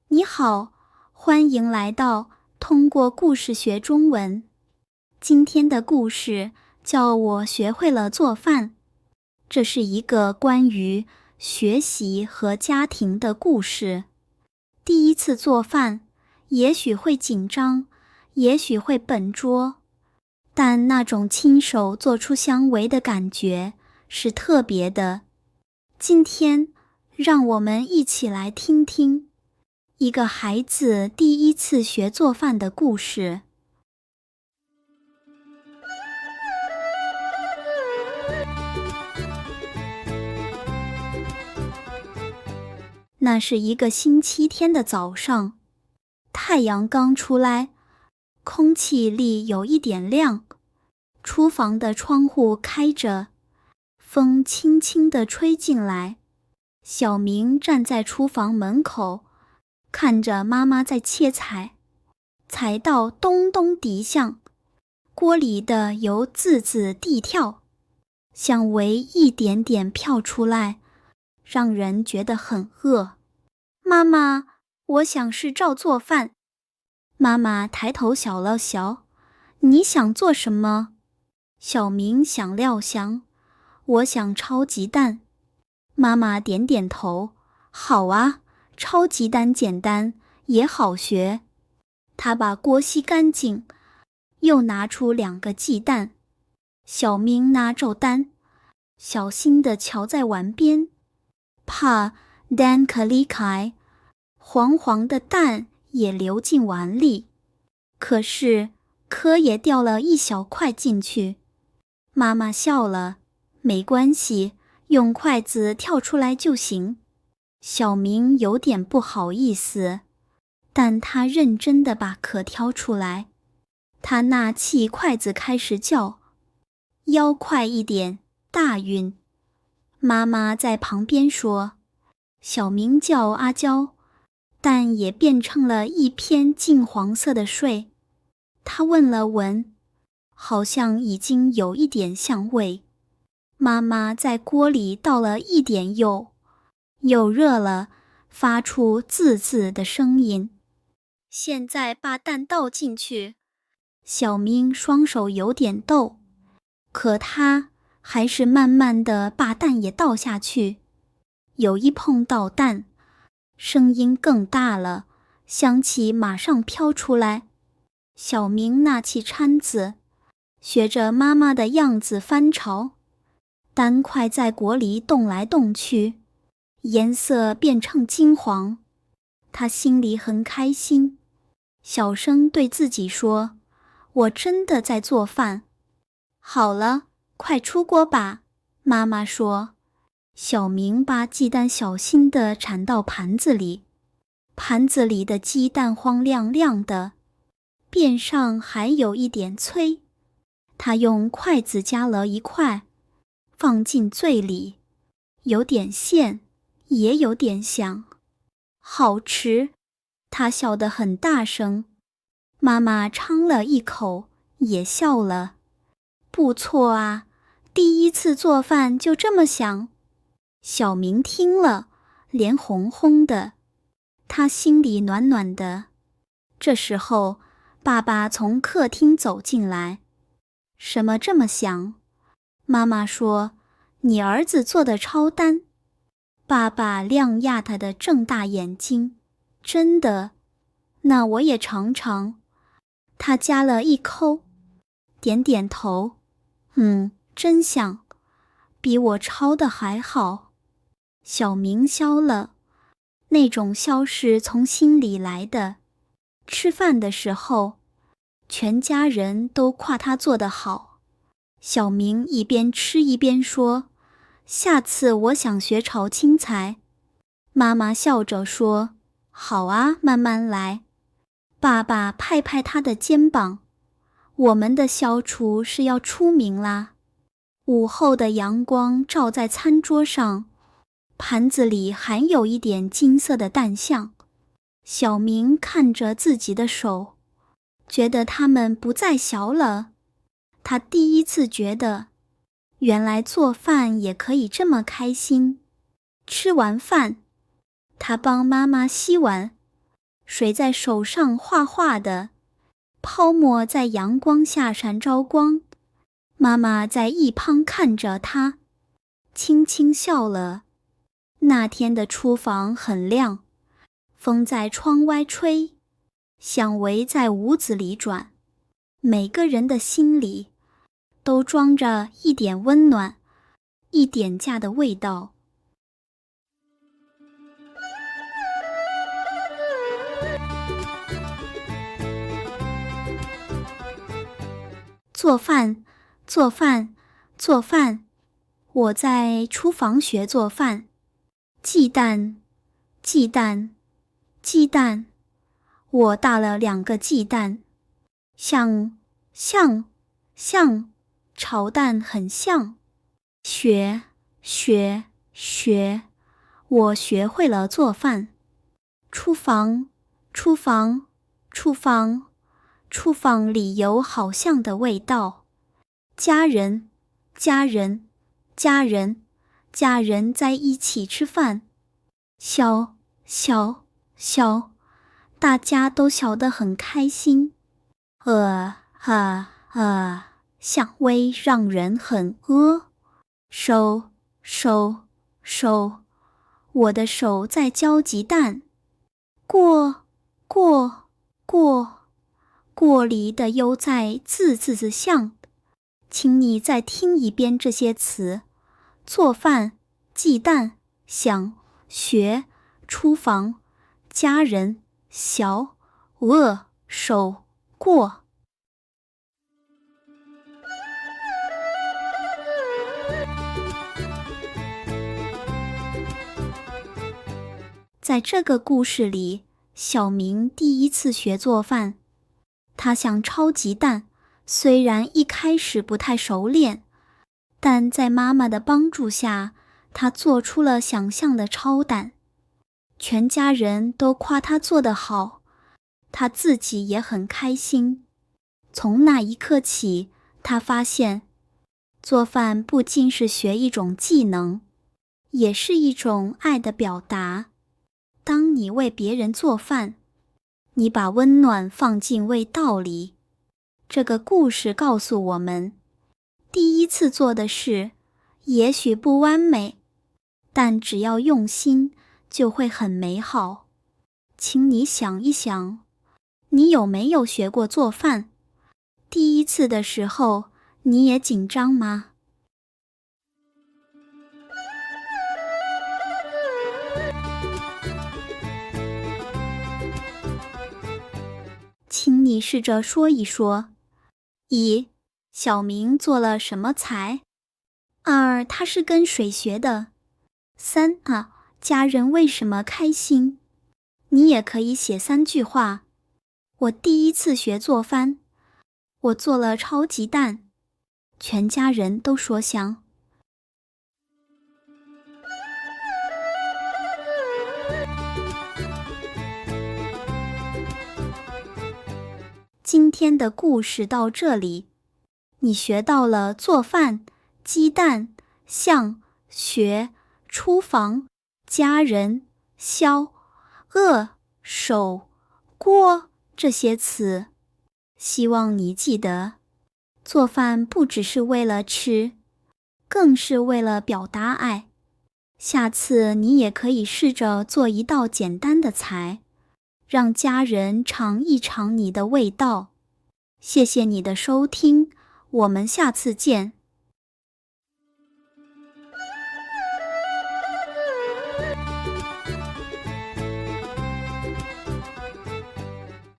你好，欢迎来到通过故事学中文。今天的故事叫我学会了做饭。这是一个关于学习和家庭的故事。第一次做饭，也许会紧张，也许会笨拙，但那种亲手做出香味的感觉是特别的。今天，让我们一起来听听一个孩子第一次学做饭的故事。那是一个星期天的早上，太阳刚出来，空气里有一点亮，厨房的窗户开着，风轻轻地吹进来。小明站在厨房门口，看着妈妈在切菜，菜刀咚咚地响，锅里的油滋滋地跳，香味一点点飘出来，让人觉得很饿。妈妈，我想试照做饭。妈妈抬头笑了笑，你想做什么？小明想了想，我想炒鸡蛋。妈妈点点头，好啊，炒鸡蛋简单，也好学。她把锅洗干净，又拿出2个鸡蛋。小明拿着蛋，小心地敲在碗边，怕蛋壳离开，黄黄的蛋也流进碗里，可是壳也掉了一小块进去。妈妈笑了，没关系，用筷子挑出来就行。小明有点不好意思，但他认真地把壳挑出来。他拿起筷子开始叫，要快一点，大运。妈妈在旁边说，小明叫啊叫，蛋也变成了一片金黄色的水。他闻了闻，好像已经有一点香味。妈妈在锅里倒了一点油，油热了，发出滋滋的声音。现在把蛋倒进去。小明双手有点抖，可他还是慢慢地把蛋也倒下去。有一碰到蛋，声音更大了，香气马上飘出来。小明拿起铲子，学着妈妈的样子翻炒，蛋块在锅里动来动去，颜色变成金黄。他心里很开心，小声对自己说，我真的在做饭。好了，快出锅吧，妈妈说。小明把鸡蛋小心地铲到盘子里，盘子里的鸡蛋黄亮亮的，边上还有一点脆。他用筷子夹了一块，放进嘴里，有点咸，也有点香，好吃。他笑得很大声。妈妈尝了一口，也笑了。不错啊，第一次做饭就这么香。小明听了，脸红红的，他心里暖暖的。这时候，爸爸从客厅走进来。什么这么香？妈妈说，你儿子做的超单。爸爸亮压他的睁大眼睛，真的？那我也尝尝。他夹了一口，点点头，真香，比我抄的还好。小明笑了，那种笑是从心里来的。吃饭的时候，全家人都夸他做得好。小明一边吃一边说，下次我想学炒青菜。妈妈笑着说，好啊，慢慢来。爸爸拍拍他的肩膀，我们的小厨是要出名啦。午后的阳光照在餐桌上，盘子里还有一点金色的蛋香。小明看着自己的手，觉得它们不再小了。他第一次觉得原来做饭也可以这么开心。吃完饭，他帮妈妈洗碗，水在手上画画的，泡沫在阳光下闪着光。妈妈在一旁看着他，轻轻笑了。那天的厨房很亮，风在窗外吹，香味在屋子里转，每个人的心里都装着一点温暖，一点家的味道。做饭，做饭，做饭。我在厨房学做饭。鸡蛋，鸡蛋，鸡蛋。我打了2个鸡蛋。像，炒蛋很像。学，我学会了做饭。厨房，厨房里有好香的味道。家人在一起吃饭。笑，大家都笑得很开心。香味让人很饿。手，我的手在搅鸡蛋。锅里的油在滋响。请你再听一遍这些词：做饭、鸡蛋、香、学、厨房、家人、小、饿、手、过。在这个故事里，小明第一次学做饭。他想炒鸡蛋，虽然一开始不太熟练，但在妈妈的帮助下，他做出了想象的炒蛋。全家人都夸他做得好，他自己也很开心。从那一刻起，他发现，做饭不仅是学一种技能，也是一种爱的表达。当你为别人做饭，你把温暖放进味道里。这个故事告诉我们，第一次做的事也许不完美，但只要用心，就会很美好。请你想一想，你有没有学过做饭？第一次的时候，你也紧张吗？请你试着说一说。1. 小明做了什么菜？ 2. 他是跟谁学的？ 3. 家人为什么开心？你也可以写3句话。我第一次学做饭，我做了炒鸡蛋，全家人都说香。今天的故事到这里，你学到了做饭、鸡蛋、香、学、厨房、家人、消、饿、手、锅这些词。希望你记得，做饭不只是为了吃，更是为了表达爱。下次你也可以试着做一道简单的菜，让家人尝一尝你的味道。谢谢你的收听，我们下次见。